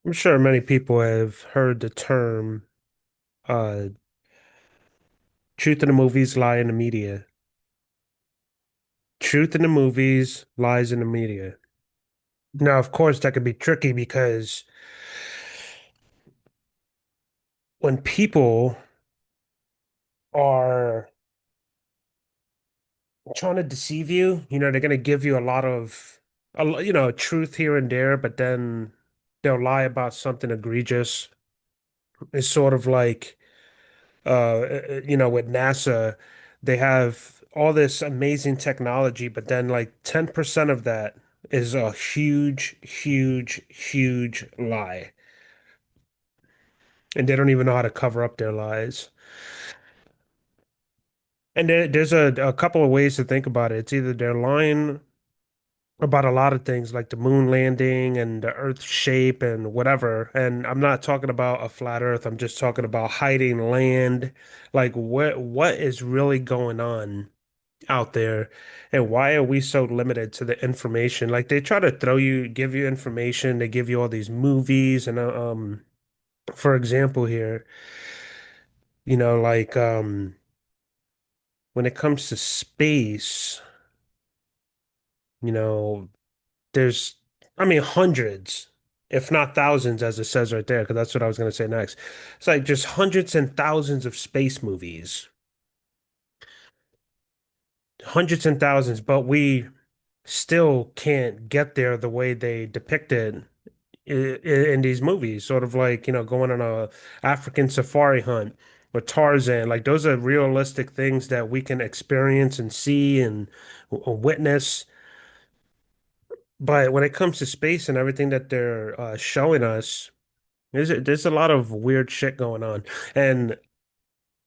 I'm sure many people have heard the term uh, truth in the movies, lie in the media. Truth in the movies, lies in the media. Now, of course, that could be tricky because when people are trying to deceive you, they're going to give you a lot of, truth here and there, but then they'll lie about something egregious. It's sort of like with NASA, they have all this amazing technology, but then like 10% of that is a huge, huge, huge lie. And they don't even know how to cover up their lies. And there's a couple of ways to think about it. It's either they're lying about a lot of things like the moon landing and the earth shape and whatever. And I'm not talking about a flat earth. I'm just talking about hiding land. Like what is really going on out there, and why are we so limited to the information? Like they try to give you information, they give you all these movies, and for example here, like when it comes to space, you know, there's, I mean, hundreds, if not thousands, as it says right there, because that's what I was going to say next. It's like just hundreds and thousands of space movies, hundreds and thousands, but we still can't get there the way they depict it in these movies, sort of like, going on a African safari hunt or Tarzan. Like those are realistic things that we can experience and see and witness. But when it comes to space and everything that they're showing us, there's a lot of weird shit going on. And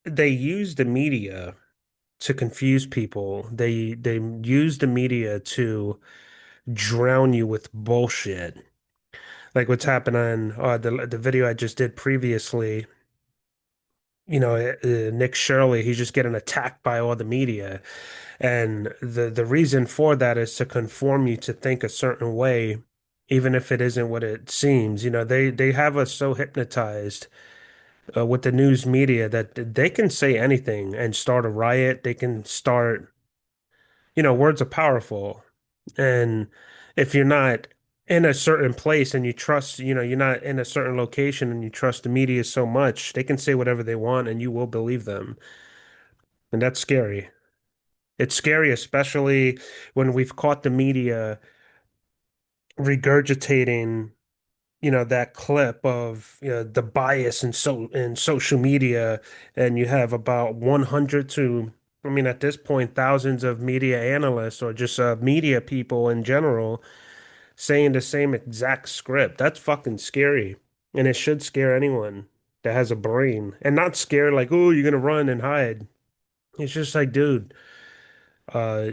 they use the media to confuse people. They use the media to drown you with bullshit. Like what's happened on the video I just did previously, Nick Shirley, he's just getting attacked by all the media. And the reason for that is to conform you to think a certain way, even if it isn't what it seems. They have us so hypnotized with the news media that they can say anything and start a riot. They can start, words are powerful. And if you're not in a certain place and you trust, you're not in a certain location and you trust the media so much, they can say whatever they want and you will believe them. And that's scary. It's scary, especially when we've caught the media regurgitating, that clip of, the bias in social media, and you have about 100 to, I mean, at this point, thousands of media analysts or just media people in general saying the same exact script. That's fucking scary. And it should scare anyone that has a brain. And not scare like, oh, you're gonna run and hide. It's just like, dude, uh,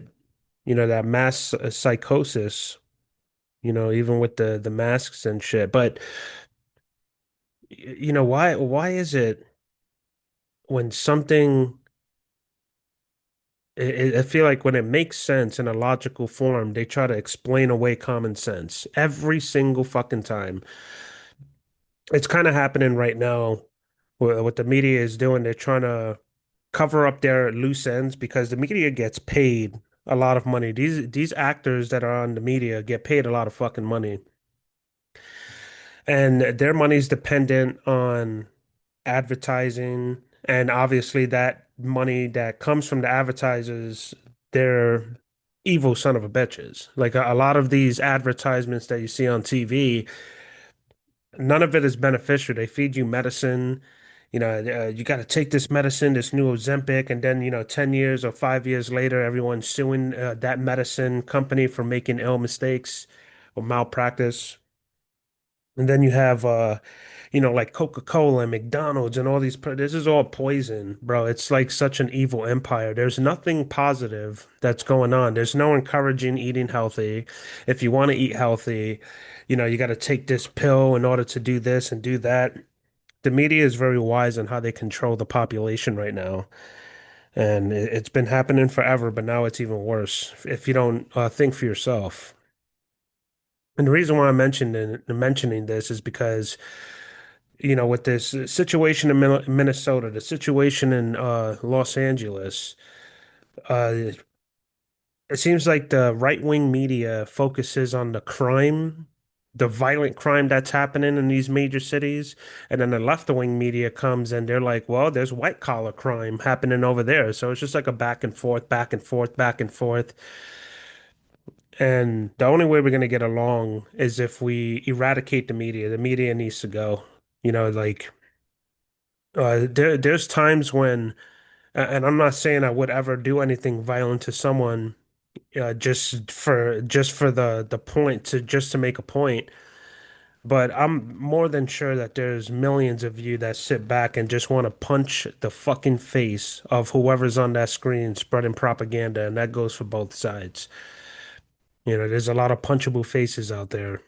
that mass psychosis, even with the masks and shit. But why is it when something I feel like when it makes sense in a logical form, they try to explain away common sense every single fucking time. It's kind of happening right now. What the media is doing, they're trying to cover up their loose ends because the media gets paid a lot of money. These actors that are on the media get paid a lot of fucking money, and their money's dependent on advertising, and obviously that money that comes from the advertisers, they're evil son of a bitches. Like a lot of these advertisements that you see on TV, none of it is beneficial. They feed you medicine. You got to take this medicine, this new Ozempic, and then, 10 years or 5 years later, everyone's suing that medicine company for making ill mistakes or malpractice. And then you have, like Coca-Cola and McDonald's and all these. This is all poison, bro. It's like such an evil empire. There's nothing positive that's going on. There's no encouraging eating healthy. If you want to eat healthy, you got to take this pill in order to do this and do that. The media is very wise on how they control the population right now. And it's been happening forever, but now it's even worse if you don't think for yourself. And the reason why I'm mentioning this is because, with this situation in Minnesota, the situation in Los Angeles, uh, it seems like the right-wing media focuses on the crime, the violent crime that's happening in these major cities, and then the left-wing media comes and they're like, well, there's white-collar crime happening over there. So it's just like a back and forth, back and forth, back and forth. And the only way we're going to get along is if we eradicate the media. The media needs to go. Like there's times when, and I'm not saying I would ever do anything violent to someone, just for the point to just to make a point. But I'm more than sure that there's millions of you that sit back and just want to punch the fucking face of whoever's on that screen spreading propaganda, and that goes for both sides. There's a lot of punchable faces out there.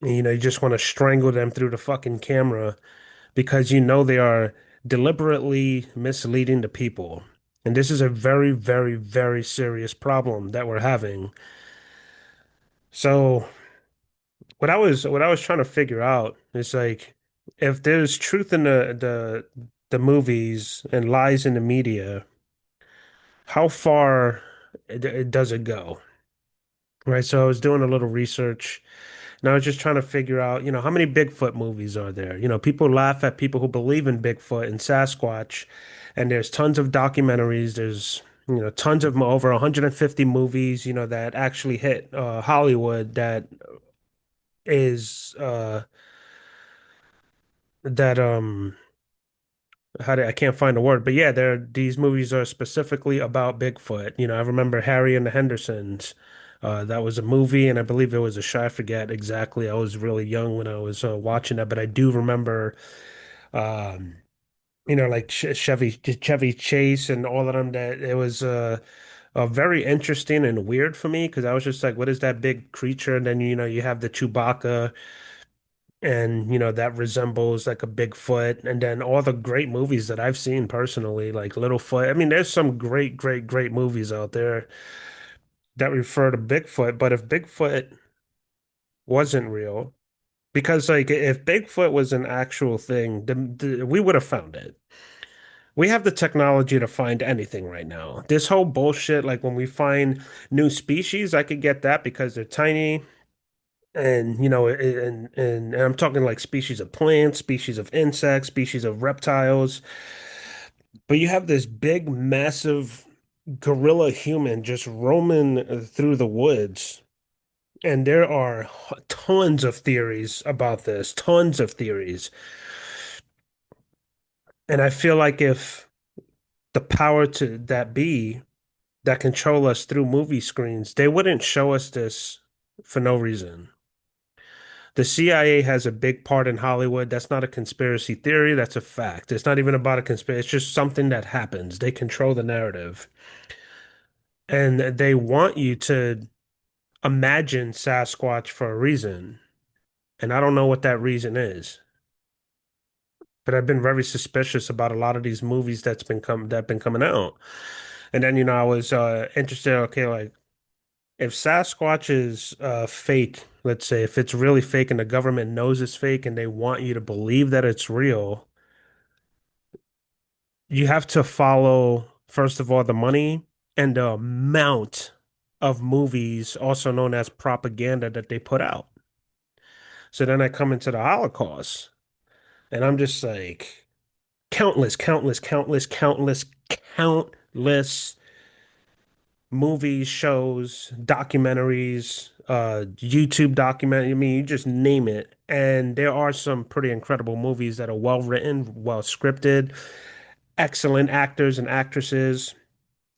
And, you just want to strangle them through the fucking camera because they are deliberately misleading the people. And this is a very, very, very serious problem that we're having. So what I was trying to figure out is like if there's truth in the movies and lies in the media, how far does it go? Right. So I was doing a little research. And I was just trying to figure out, how many Bigfoot movies are there? People laugh at people who believe in Bigfoot and Sasquatch, and there's tons of documentaries. There's, tons of over 150 movies, that actually hit Hollywood that is that I can't find the word, but yeah, these movies are specifically about Bigfoot. I remember Harry and the Hendersons. That was a movie, and I believe it was a show. I forget exactly. I was really young when I was watching that, but I do remember, um, like Chevy Chase and all of them. That it was very interesting and weird for me because I was just like, "What is that big creature?" And then you have the Chewbacca and that resembles like a Bigfoot, and then all the great movies that I've seen personally, like Littlefoot. I mean, there's some great, great, great movies out there that refer to Bigfoot, but if Bigfoot wasn't real, because like if Bigfoot was an actual thing, then we would have found it. We have the technology to find anything right now. This whole bullshit, like when we find new species, I could get that because they're tiny. And and I'm talking like species of plants, species of insects, species of reptiles. But you have this big, massive gorilla human just roaming through the woods. And there are tons of theories about this, tons of theories. And I feel like if the power to that be that control us through movie screens, they wouldn't show us this for no reason. The CIA has a big part in Hollywood. That's not a conspiracy theory. That's a fact. It's not even about a conspiracy. It's just something that happens. They control the narrative. And they want you to imagine Sasquatch for a reason. And I don't know what that reason is. But I've been very suspicious about a lot of these movies that been coming out. And then, I was interested, okay, like if Sasquatch is fake, let's say if it's really fake and the government knows it's fake and they want you to believe that it's real, you have to follow, first of all, the money and the amount of movies, also known as propaganda, that they put out. So then I come into the Holocaust, and I'm just like, countless, countless, countless, countless, countless movies, shows, documentaries, YouTube documentary. I mean, you just name it. And there are some pretty incredible movies that are well written, well scripted, excellent actors and actresses.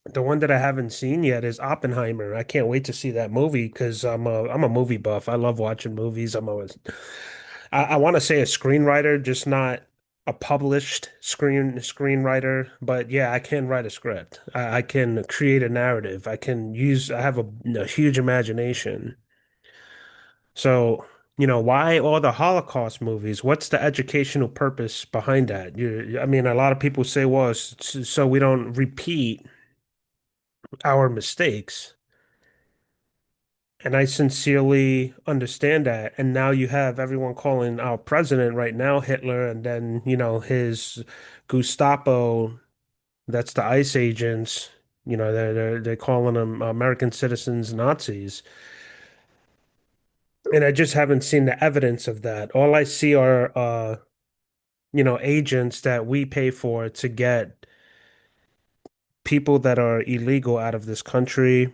The one that I haven't seen yet is Oppenheimer. I can't wait to see that movie because I'm a movie buff. I love watching movies. I want to say a screenwriter, just not a published screenwriter. But yeah, I can write a script. I can create a narrative. I have a huge imagination. So, why all the Holocaust movies? What's the educational purpose behind that? I mean, a lot of people say, well, it's so we don't repeat our mistakes. And I sincerely understand that. And now you have everyone calling our president right now Hitler, and then, his Gestapo, that's the ICE agents, they're calling them American citizens Nazis. And I just haven't seen the evidence of that. All I see are agents that we pay for to get people that are illegal out of this country.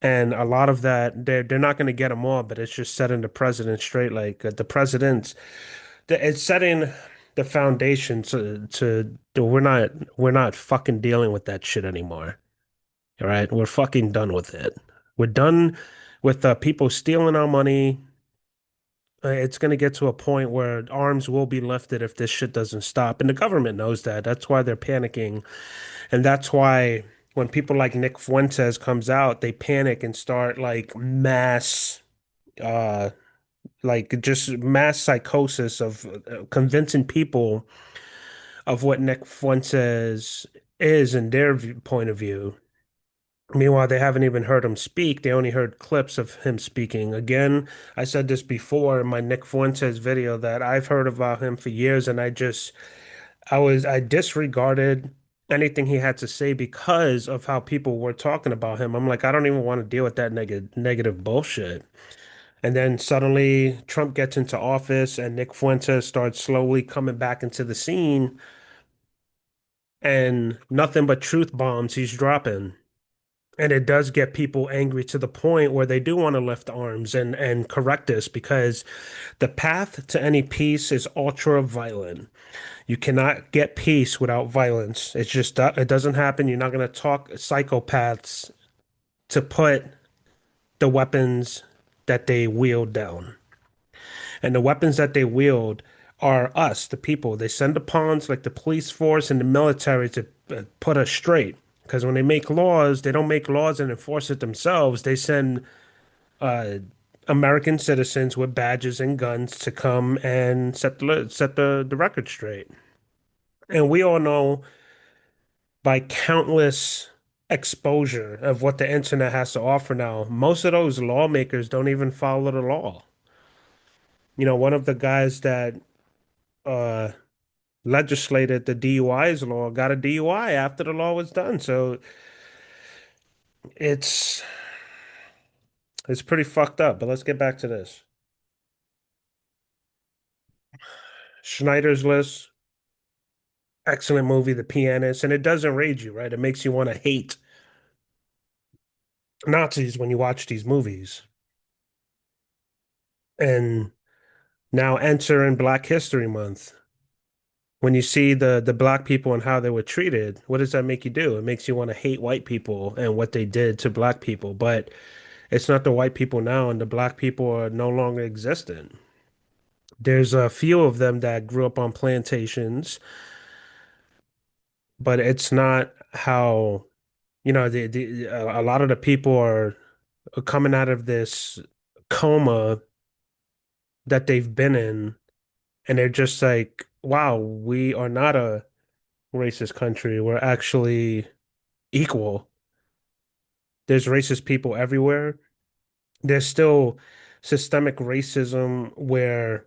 And a lot of that, they're not going to get them all, but it's just setting the president straight. Like the president's, it's setting the foundation we're not fucking dealing with that shit anymore. All right, we're fucking done with it. We're done with people stealing our money. It's going to get to a point where arms will be lifted if this shit doesn't stop, and the government knows that. That's why they're panicking. And that's why when people like Nick Fuentes comes out, they panic and start uh, just mass psychosis of convincing people of what Nick Fuentes is in their point of view. Meanwhile, they haven't even heard him speak. They only heard clips of him speaking. Again, I said this before in my Nick Fuentes video that I've heard about him for years, and I disregarded anything he had to say because of how people were talking about him. I'm like, I don't even want to deal with that negative bullshit. And then suddenly Trump gets into office and Nick Fuentes starts slowly coming back into the scene and nothing but truth bombs he's dropping. And it does get people angry to the point where they do want to lift arms and correct this because the path to any peace is ultra violent. You cannot get peace without violence. It's just it doesn't happen. You're not going to talk psychopaths to put the weapons that they wield down. And the weapons that they wield are us, the people. They send the pawns like the police force and the military to put us straight. Because when they make laws, they don't make laws and enforce it themselves. They send uh, American citizens with badges and guns to come and set the record straight. And we all know by countless exposure of what the internet has to offer now, most of those lawmakers don't even follow the law. One of the guys that uh, legislated the DUIs law got a DUI after the law was done. So it's it's pretty fucked up. But let's get back to this. Schneider's List, excellent movie, The Pianist, and it does enrage you, right? It makes you want to hate Nazis when you watch these movies. And now enter in Black History Month. When you see the black people and how they were treated, what does that make you do? It makes you want to hate white people and what they did to black people. But it's not the white people now, and the black people are no longer existent. There's a few of them that grew up on plantations, but it's not how, a lot of the people are coming out of this coma that they've been in, and they're just like, wow, we are not a racist country. We're actually equal. There's racist people everywhere. There's still systemic racism where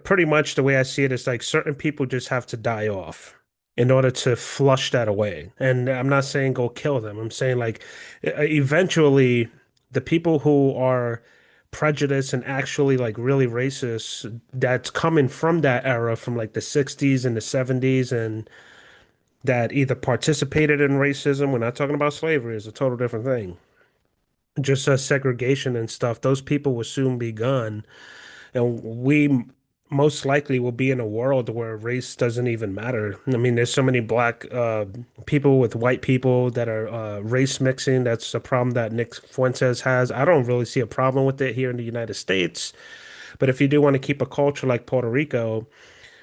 pretty much the way I see it is like certain people just have to die off in order to flush that away. And I'm not saying go kill them. I'm saying like eventually the people who are prejudiced and actually like really racist that's coming from that era from like the 60s and the 70s and that either participated in racism, we're not talking about slavery, is a total different thing. Just segregation and stuff, those people will soon be gone. And we most likely will be in a world where race doesn't even matter. I mean, there's so many black people with white people that are race mixing. That's a problem that Nick Fuentes has. I don't really see a problem with it here in the United States. But if you do want to keep a culture like Puerto Rico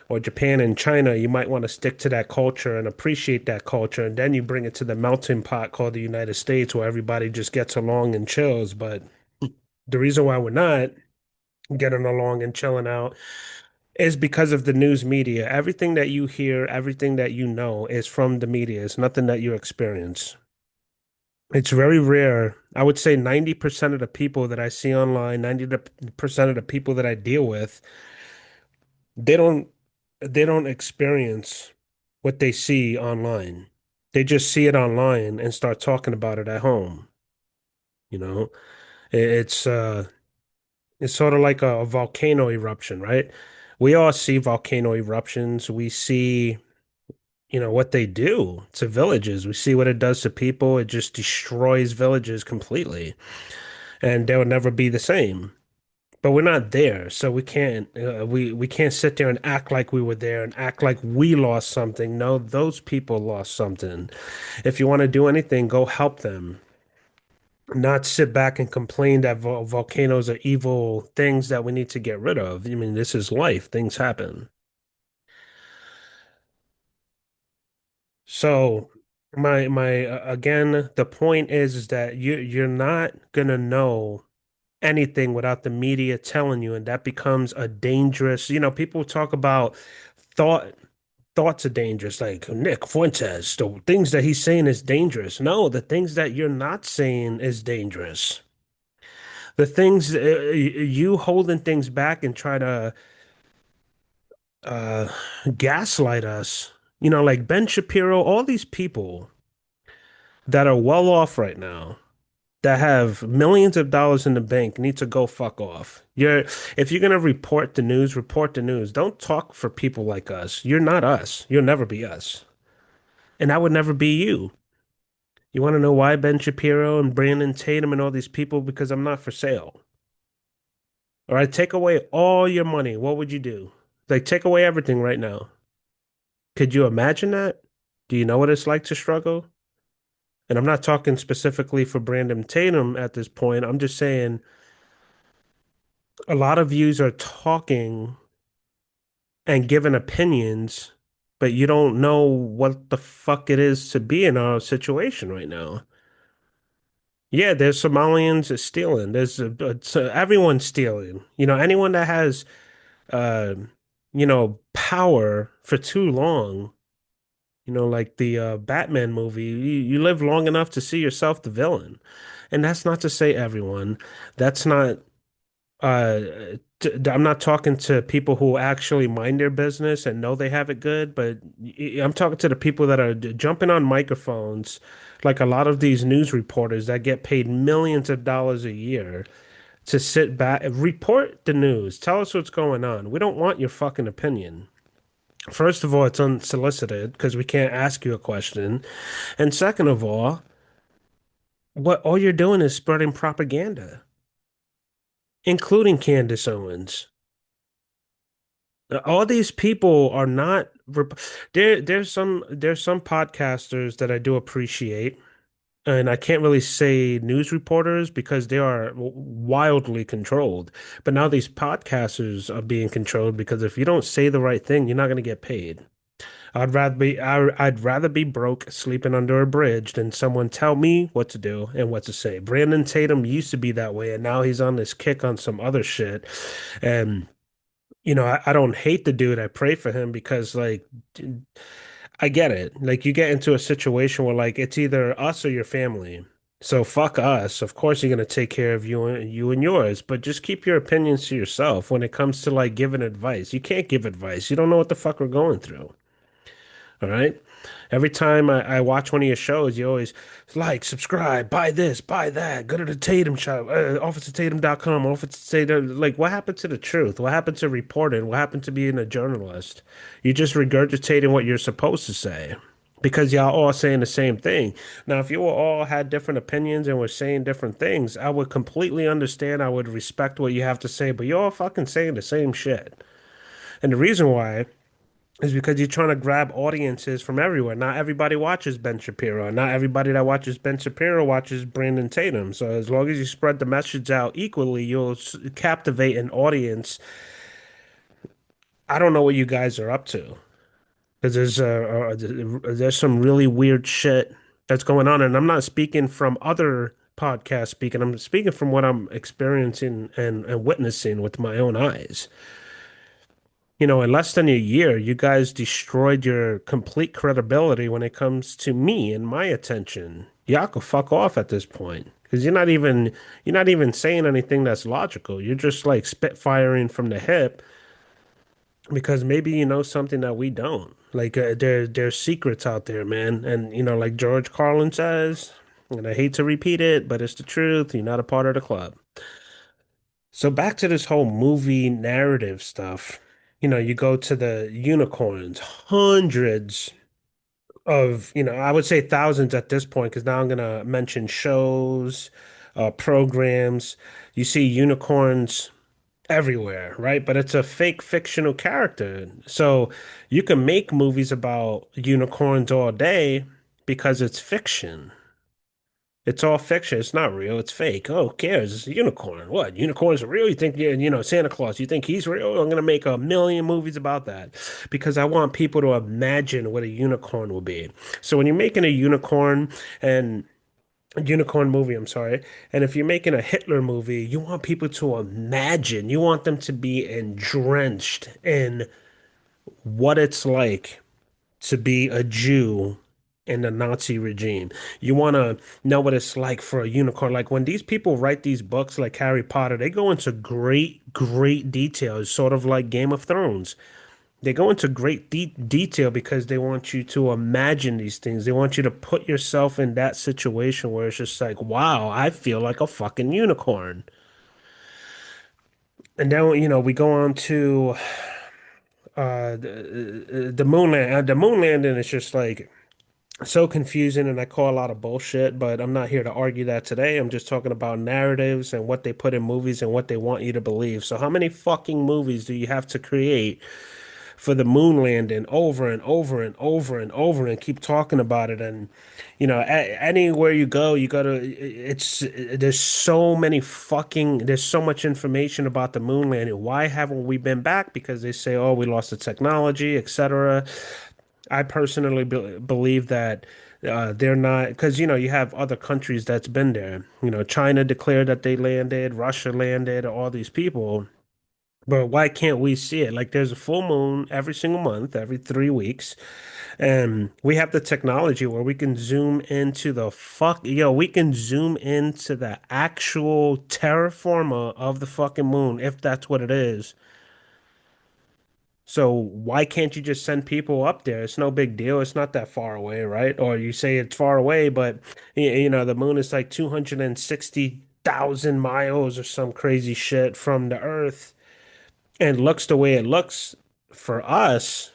or Japan and China, you might want to stick to that culture and appreciate that culture. And then you bring it to the melting pot called the United States where everybody just gets along and chills. But the reason why we're not getting along and chilling out is because of the news media. Everything that you hear, everything that you know is from the media. It's nothing that you experience. It's very rare. I would say 90% of the people that I see online, 90% of the people that I deal with, they don't they don't experience what they see online. They just see it online and start talking about it at home, you know? It's sort of like a volcano eruption, right? We all see volcano eruptions. We see, what they do to villages. We see what it does to people. It just destroys villages completely, and they'll never be the same. But we're not there, so we can't sit there and act like we were there and act like we lost something. No, those people lost something. If you want to do anything, go help them. Not sit back and complain that volcanoes are evil things that we need to get rid of. I mean, this is life. Things happen. So my again, the point is that you're not gonna know anything without the media telling you, and that becomes a dangerous, people talk about thought thoughts are dangerous, like Nick Fuentes, the things that he's saying is dangerous. No, the things that you're not saying is dangerous. The things you holding things back and try to uh gaslight us, like Ben Shapiro, all these people that are well off right now, that have millions of dollars in the bank, need to go fuck off. If you're gonna report the news, report the news. Don't talk for people like us. You're not us. You'll never be us. And I would never be you. You want to know why Ben Shapiro and Brandon Tatum and all these people? Because I'm not for sale. All right, take away all your money. What would you do? Like, take away everything right now. Could you imagine that? Do you know what it's like to struggle? And I'm not talking specifically for Brandon Tatum at this point. I'm just saying a lot of yous are talking and giving opinions, but you don't know what the fuck it is to be in our situation right now. Yeah, there's Somalians stealing. Everyone's stealing. Anyone that has uh, power for too long. Like the Batman movie, you live long enough to see yourself the villain. And that's not to say everyone. That's not uh I'm not talking to people who actually mind their business and know they have it good, but I'm talking to the people that are jumping on microphones, like a lot of these news reporters that get paid millions of dollars a year to sit back, report the news, tell us what's going on. We don't want your fucking opinion. First of all, it's unsolicited because we can't ask you a question. And second of all all you're doing is spreading propaganda, including Candace Owens. All these people are not there's some podcasters that I do appreciate, and I can't really say news reporters because they are wildly controlled. But now these podcasters are being controlled because if you don't say the right thing, you're not going to get paid. I'd rather be broke sleeping under a bridge than someone tell me what to do and what to say. Brandon Tatum used to be that way, and now he's on this kick on some other shit. And I don't hate the dude. I pray for him because, like, I get it. Like, you get into a situation where, like, it's either us or your family. So fuck us. Of course, you're gonna take care of you and yours, but just keep your opinions to yourself when it comes to like giving advice. You can't give advice. You don't know what the fuck we're going through. All right. Every time I watch one of your shows, you always like, subscribe, buy this, buy that, go to the Tatum shop, officetatum.com, office Tatum. Like, what happened to the truth? What happened to reporting? What happened to being a journalist? You just regurgitating what you're supposed to say because y'all all saying the same thing. Now, if you all had different opinions and were saying different things, I would completely understand. I would respect what you have to say, but you're all fucking saying the same shit. And the reason why is because you're trying to grab audiences from everywhere. Not everybody watches Ben Shapiro. Not everybody that watches Ben Shapiro watches Brandon Tatum. So as long as you spread the message out equally, you'll captivate an audience. I don't know what you guys are up to because there's some really weird shit that's going on, and I'm not speaking from other podcasts speaking. I'm speaking from what I'm experiencing and witnessing with my own eyes. In less than a year, you guys destroyed your complete credibility when it comes to me and my attention. y'all could fuck off at this point because you're not even saying anything that's logical. You're just like spitfiring from the hip because maybe you know something that we don't. Like there's secrets out there, man. And like George Carlin says, and I hate to repeat it, but it's the truth. You're not a part of the club. So back to this whole movie narrative stuff. You go to the unicorns, hundreds of, I would say thousands at this point, because now I'm gonna mention shows, programs. You see unicorns everywhere, right? But it's a fake fictional character. So you can make movies about unicorns all day because it's fiction. It's all fiction. It's not real. It's fake. Oh, who cares? It's a unicorn. What? Unicorns are real? You think, Santa Claus, you think he's real? I'm going to make a million movies about that because I want people to imagine what a unicorn will be. So when you're making and a unicorn movie, I'm sorry, and if you're making a Hitler movie, you want people to imagine, you want them to be drenched in what it's like to be a Jew in the Nazi regime. You want to know what it's like for a unicorn. Like when these people write these books like Harry Potter, they go into great, great details, sort of like Game of Thrones. They go into great detail because they want you to imagine these things. They want you to put yourself in that situation where it's just like, wow, I feel like a fucking unicorn. And then, we go on to the moon land. The moon landing is just like so confusing, and I call a lot of bullshit, but I'm not here to argue that today. I'm just talking about narratives and what they put in movies and what they want you to believe. So how many fucking movies do you have to create for the moon landing over and over and over and over and keep talking about it? And anywhere you go, you gotta it's there's so much information about the moon landing. Why haven't we been back? Because they say, oh, we lost the technology, etc. I personally believe that they're not, because you have other countries that's been there. China declared that they landed, Russia landed, all these people. But why can't we see it? Like there's a full moon every single month, every 3 weeks, and we have the technology where we can zoom into we can zoom into the actual terraforma of the fucking moon, if that's what it is. So why can't you just send people up there? It's no big deal. It's not that far away, right? Or you say it's far away, but the moon is like 260,000 miles or some crazy shit from the Earth and looks the way it looks for us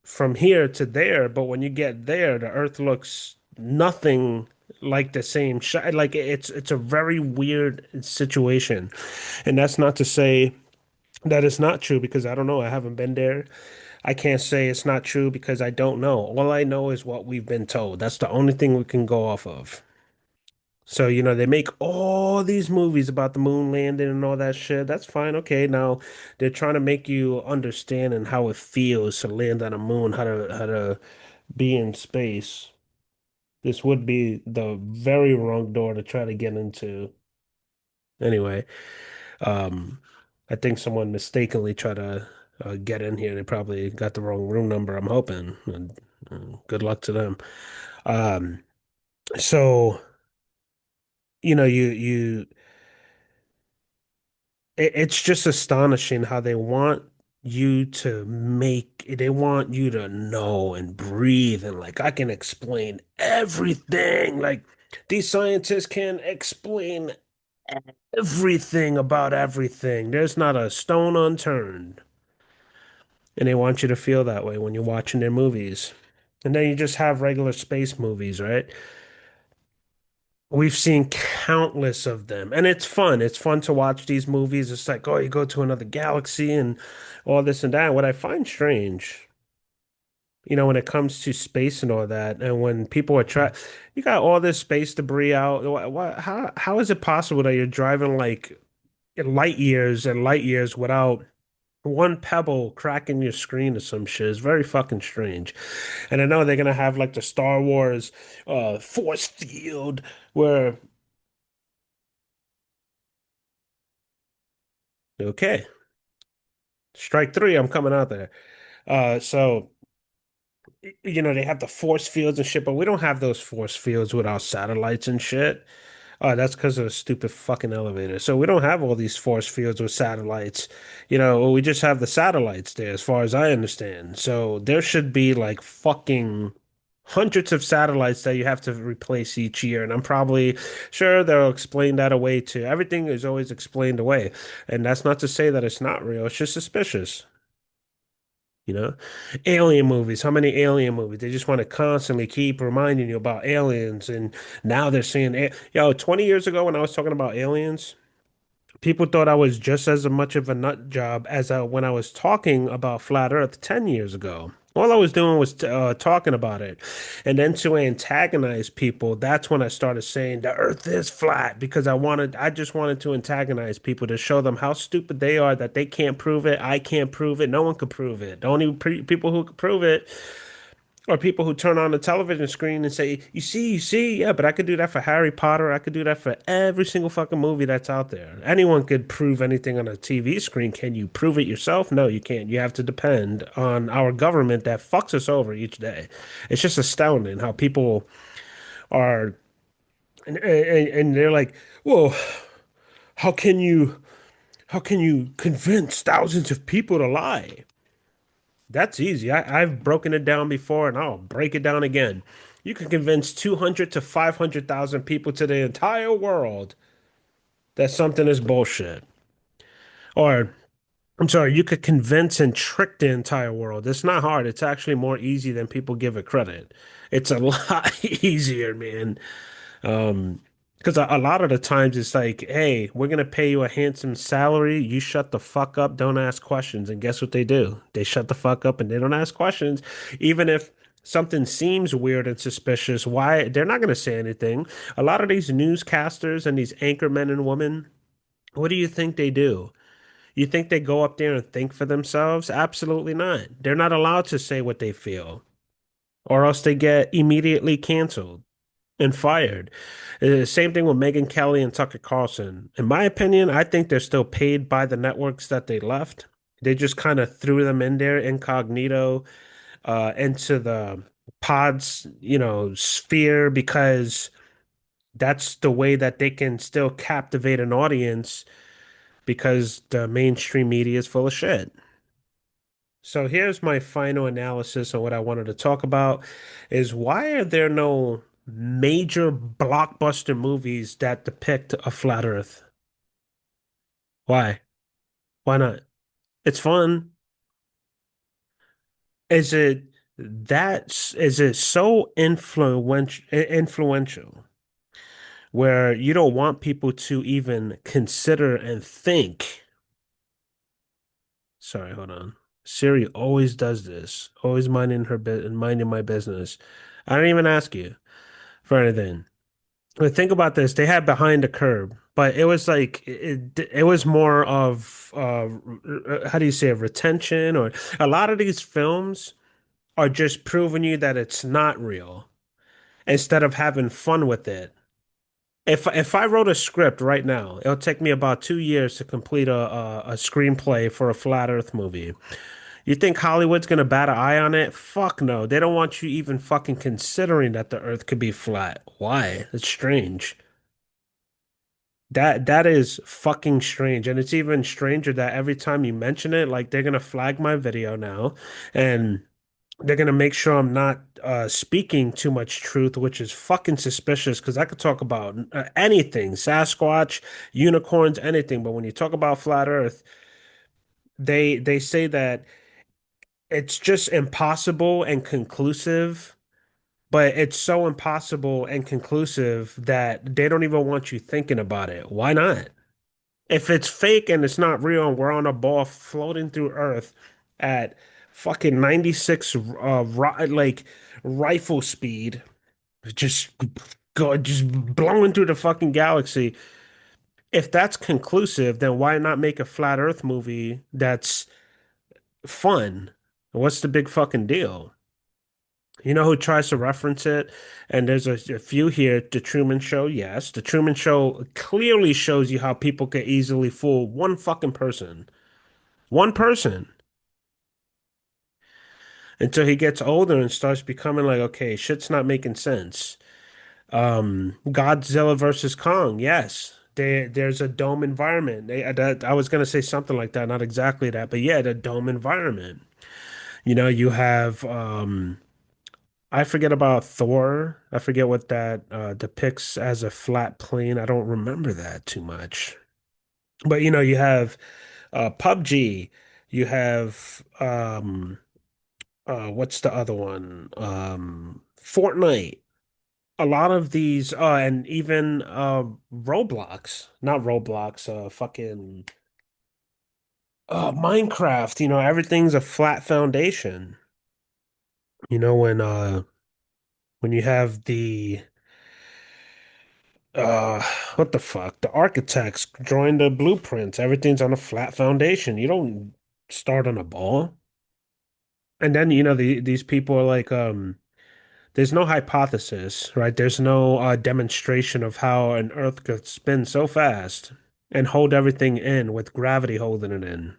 from here to there. But when you get there, the Earth looks nothing like the same shot. Like it's a very weird situation. And that's not to say that it's not true because I don't know. I haven't been there. I can't say it's not true because I don't know. All I know is what we've been told. That's the only thing we can go off of. So, they make all these movies about the moon landing and all that shit. That's fine. Okay. Now they're trying to make you understand and how it feels to land on a moon, how to be in space. This would be the very wrong door to try to get into. Anyway, um, I think someone mistakenly tried to get in here. They probably got the wrong room number, I'm hoping. And good luck to them. Um, so, it's just astonishing how they want you to know and breathe. And like, I can explain everything. Like, these scientists can explain everything about everything. There's not a stone unturned. And they want you to feel that way when you're watching their movies. And then you just have regular space movies, right? We've seen countless of them, and it's fun. It's fun to watch these movies. It's like, oh, you go to another galaxy and all this and that. What I find strange, when it comes to space and all that, and when people are you got all this space debris out. How is it possible that you're driving like light years and light years without one pebble cracking your screen or some shit? It's very fucking strange. And I know they're gonna have like the Star Wars force field where okay, strike three, I'm coming out there. So they have the force fields and shit, but we don't have those force fields with our satellites and shit. That's because of the stupid fucking elevator. So we don't have all these force fields with satellites. We just have the satellites there, as far as I understand. So there should be like fucking hundreds of satellites that you have to replace each year. And I'm probably sure they'll explain that away too. Everything is always explained away. And that's not to say that it's not real. It's just suspicious. You know, alien movies. How many alien movies? They just want to constantly keep reminding you about aliens. And now they're saying, yo, 20 years ago when I was talking about aliens, people thought I was just as much of a nut job as when I was talking about flat Earth 10 years ago. All I was doing was talking about it. And then to antagonize people, that's when I started saying the Earth is flat because I just wanted to antagonize people to show them how stupid they are that they can't prove it. I can't prove it. No one could prove it. The only people who could prove it or people who turn on the television screen and say, you see, yeah, but I could do that for Harry Potter. I could do that for every single fucking movie that's out there. Anyone could prove anything on a TV screen. Can you prove it yourself? No, you can't. You have to depend on our government that fucks us over each day. It's just astounding how people are, and they're like, well, how can you, how can you convince thousands of people to lie? That's easy. I've broken it down before and I'll break it down again. You can convince 200 to 500,000 people to the entire world that something is bullshit. Or, I'm sorry, you could convince and trick the entire world. It's not hard. It's actually more easy than people give it credit. It's a lot easier, man. Because a lot of the times it's like, hey, we're gonna pay you a handsome salary. You shut the fuck up, don't ask questions. And guess what they do? They shut the fuck up and they don't ask questions. Even if something seems weird and suspicious, why they're not gonna say anything. A lot of these newscasters and these anchor men and women, what do you think they do? You think they go up there and think for themselves? Absolutely not. They're not allowed to say what they feel, or else they get immediately canceled and fired. Same thing with Megyn Kelly and Tucker Carlson. In my opinion, I think they're still paid by the networks that they left. They just kind of threw them in there incognito into the pods, sphere because that's the way that they can still captivate an audience because the mainstream media is full of shit. So here's my final analysis on what I wanted to talk about is why are there no major blockbuster movies that depict a flat Earth? Why? Why not? It's fun. Is it so influential where you don't want people to even consider and think? Sorry, hold on. Siri always does this, always minding her bit and minding my business. I don't even ask you for anything. But think about this. They had Behind the Curb, but it was like it was more of how do you say it, retention or a lot of these films are just proving you that it's not real instead of having fun with it. If I wrote a script right now, it'll take me about 2 years to complete a screenplay for a flat Earth movie. You think Hollywood's gonna bat an eye on it? Fuck no. They don't want you even fucking considering that the Earth could be flat. Why? It's strange. That is fucking strange. And it's even stranger that every time you mention it, like they're gonna flag my video now and they're gonna make sure I'm not speaking too much truth, which is fucking suspicious because I could talk about anything, Sasquatch, unicorns, anything. But when you talk about flat Earth, they say that it's just impossible and conclusive. But it's so impossible and conclusive that they don't even want you thinking about it. Why not? If it's fake and it's not real and we're on a ball floating through Earth at fucking 96 like rifle speed, just just blowing through the fucking galaxy. If that's conclusive, then why not make a flat Earth movie that's fun? What's the big fucking deal? You know who tries to reference it? And there's a few here. The Truman Show, yes. The Truman Show clearly shows you how people can easily fool one fucking person. One person. until he gets older and starts becoming like, okay, shit's not making sense. Godzilla versus Kong, yes. There's a dome environment. I was gonna say something like that, not exactly that, but yeah, the dome environment. You have I forget about Thor. I forget what that depicts as a flat plane. I don't remember that too much. But you have PUBG, you have what's the other one? Fortnite. A lot of these and even Roblox, not Roblox, fucking Minecraft, everything's a flat foundation. You know when you have the uh what the fuck? The architects drawing the blueprints, everything's on a flat foundation. You don't start on a ball. And then these people are like there's no hypothesis, right? There's no demonstration of how an Earth could spin so fast and hold everything in with gravity holding it in.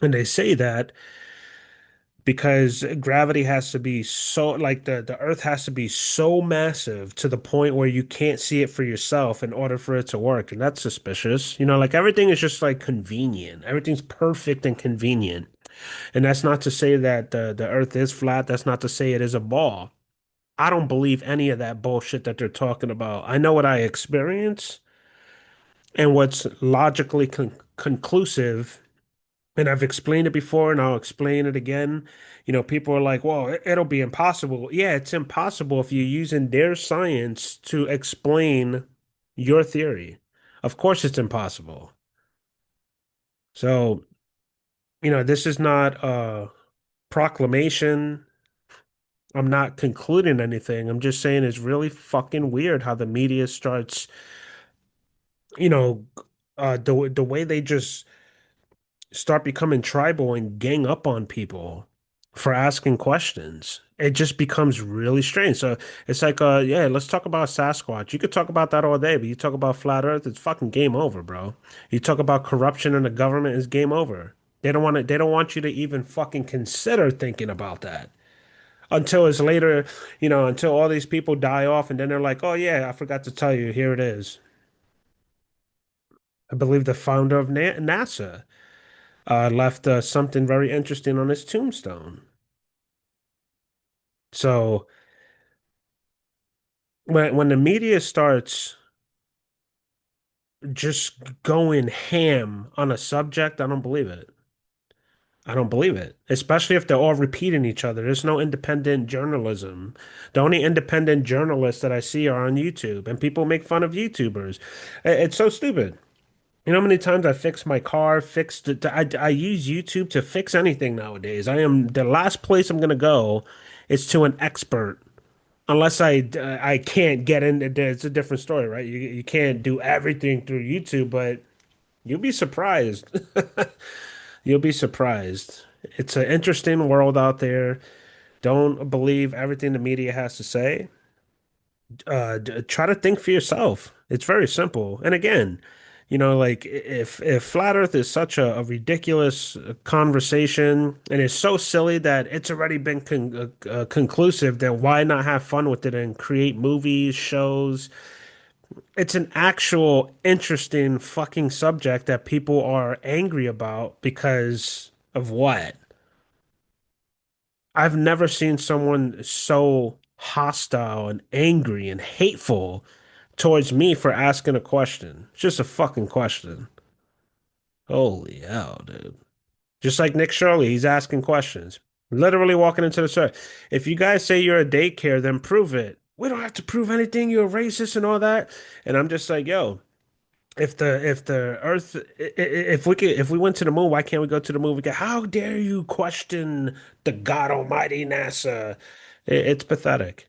And they say that because gravity has to be so, like the Earth has to be so massive to the point where you can't see it for yourself in order for it to work. And that's suspicious. Like everything is just like convenient. Everything's perfect and convenient. And that's not to say that the Earth is flat. That's not to say it is a ball. I don't believe any of that bullshit that they're talking about. I know what I experience and what's logically conclusive, and I've explained it before and I'll explain it again. People are like, well, it'll be impossible. Yeah, it's impossible if you're using their science to explain your theory. Of course, it's impossible. So, this is not a proclamation. I'm not concluding anything. I'm just saying it's really fucking weird how the media starts you know, the way they just start becoming tribal and gang up on people for asking questions. It just becomes really strange. So it's like, yeah, let's talk about Sasquatch. You could talk about that all day, but you talk about flat Earth, it's fucking game over, bro. You talk about corruption in the government, it's game over. They don't want you to even fucking consider thinking about that until it's later, until all these people die off, and then they're like, oh yeah, I forgot to tell you, here it is. I believe the founder of NASA left something very interesting on his tombstone. So when the media starts just going ham on a subject, I don't believe it. I don't believe it, especially if they're all repeating each other. There's no independent journalism. The only independent journalists that I see are on YouTube, and people make fun of YouTubers. It's so stupid. You know how many times I fix my car, fixed it. I use YouTube to fix anything nowadays. I am the last place I'm gonna go is to an expert. Unless I can't get in. It's a different story, right? You can't do everything through YouTube, but you'll be surprised. You'll be surprised. It's an interesting world out there. Don't believe everything the media has to say. Try to think for yourself. It's very simple. And again, like if flat Earth is such a ridiculous conversation and it's so silly that it's already been conclusive, then why not have fun with it and create movies, shows? It's an actual interesting fucking subject that people are angry about because of what? I've never seen someone so hostile and angry and hateful towards me for asking a question. It's just a fucking question. Holy hell, dude. Just like Nick Shirley, he's asking questions. Literally walking into the store. If you guys say you're a daycare, then prove it. We don't have to prove anything. You're racist and all that. And I'm just like, yo, if the Earth, if we went to the moon, why can't we go to the moon? How dare you question the God Almighty NASA? It's pathetic.